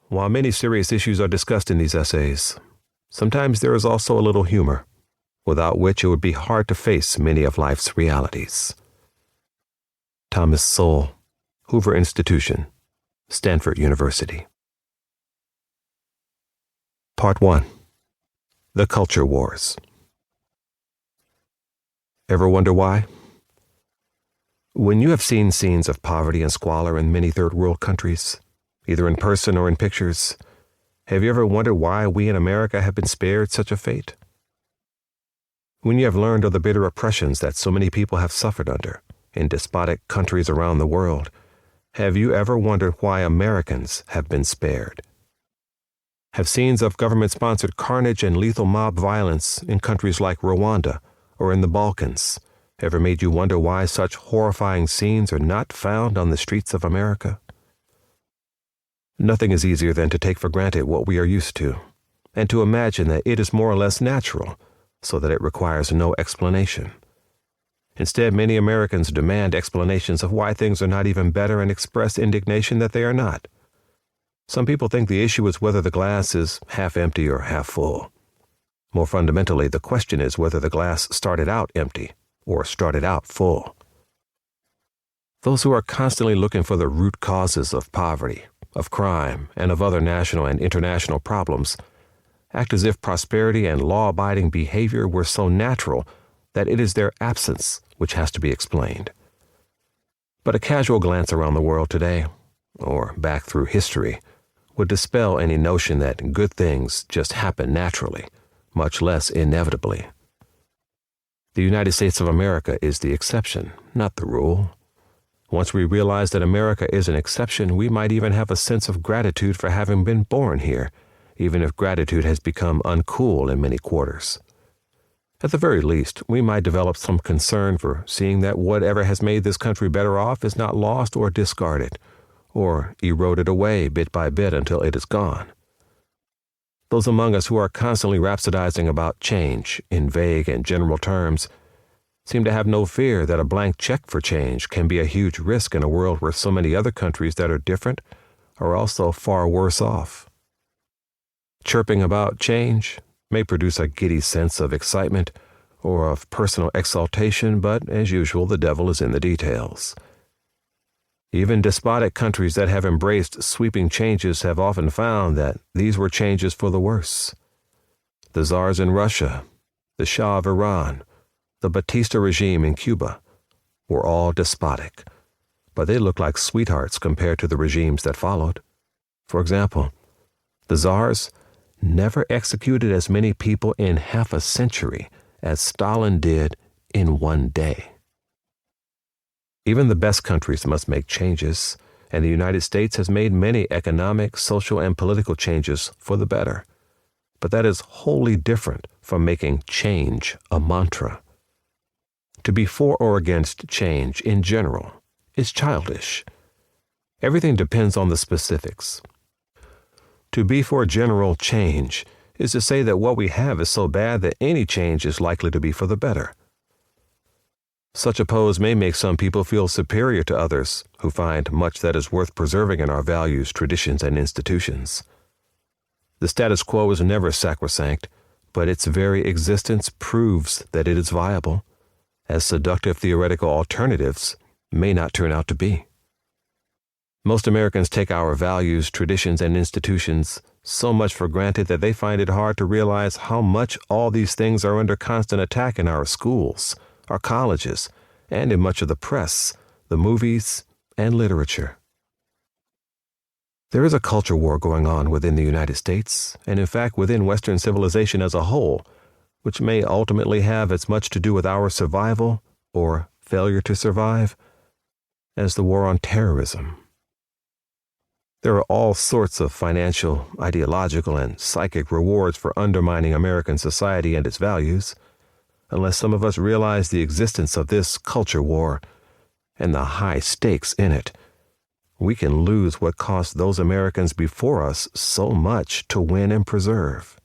while many serious issues are discussed in these essays, sometimes there is also a little humor, without which it would be hard to face many of life's realities. Thomas Sowell, Hoover Institution, Stanford University. Part 1. The Culture Wars. Ever wonder why? When you have seen scenes of poverty and squalor in many third world countries, either in person or in pictures, have you ever wondered why we in America have been spared such a fate? When you have learned of the bitter oppressions that so many people have suffered under in despotic countries around the world, have you ever wondered why Americans have been spared? Have scenes of government-sponsored carnage and lethal mob violence in countries like Rwanda or in the Balkans ever made you wonder why such horrifying scenes are not found on the streets of America? Nothing is easier than to take for granted what we are used to, and to imagine that it is more or less natural, so that it requires no explanation. Instead, many Americans demand explanations of why things are not even better and express indignation that they are not. Some people think the issue is whether the glass is half empty or half full. More fundamentally, the question is whether the glass started out empty or started out full. Those who are constantly looking for the root causes of poverty, of crime, and of other national and international problems act as if prosperity and law-abiding behavior were so natural that it is their absence which has to be explained. But a casual glance around the world today, or back through history, would dispel any notion that good things just happen naturally, much less inevitably. The United States of America is the exception, not the rule. Once we realize that America is an exception, we might even have a sense of gratitude for having been born here, even if gratitude has become uncool in many quarters. At the very least, we might develop some concern for seeing that whatever has made this country better off is not lost or discarded, or eroded away bit by bit until it is gone. Those among us who are constantly rhapsodizing about change in vague and general terms seem to have no fear that a blank check for change can be a huge risk in a world where so many other countries that are different are also far worse off. Chirping about change may produce a giddy sense of excitement or of personal exaltation, but as usual, the devil is in the details. Even despotic countries that have embraced sweeping changes have often found that these were changes for the worse. The czars in Russia, the Shah of Iran, the Batista regime in Cuba were all despotic, but they looked like sweethearts compared to the regimes that followed. For example, the czars never executed as many people in half a century as Stalin did in one day. Even the best countries must make changes, and the United States has made many economic, social, and political changes for the better. But that is wholly different from making change a mantra. To be for or against change in general is childish. Everything depends on the specifics. To be for general change is to say that what we have is so bad that any change is likely to be for the better. Such a pose may make some people feel superior to others who find much that is worth preserving in our values, traditions, and institutions. The status quo is never sacrosanct, but its very existence proves that it is viable, as seductive theoretical alternatives may not turn out to be. Most Americans take our values, traditions, and institutions so much for granted that they find it hard to realize how much all these things are under constant attack in our schools, our colleges, and in much of the press, the movies, and literature. There is a culture war going on within the United States, and in fact within Western civilization as a whole, which may ultimately have as much to do with our survival, or failure to survive, as the war on terrorism. There are all sorts of financial, ideological, and psychic rewards for undermining American society and its values. Unless some of us realize the existence of this culture war and the high stakes in it, we can lose what cost those Americans before us so much to win and preserve.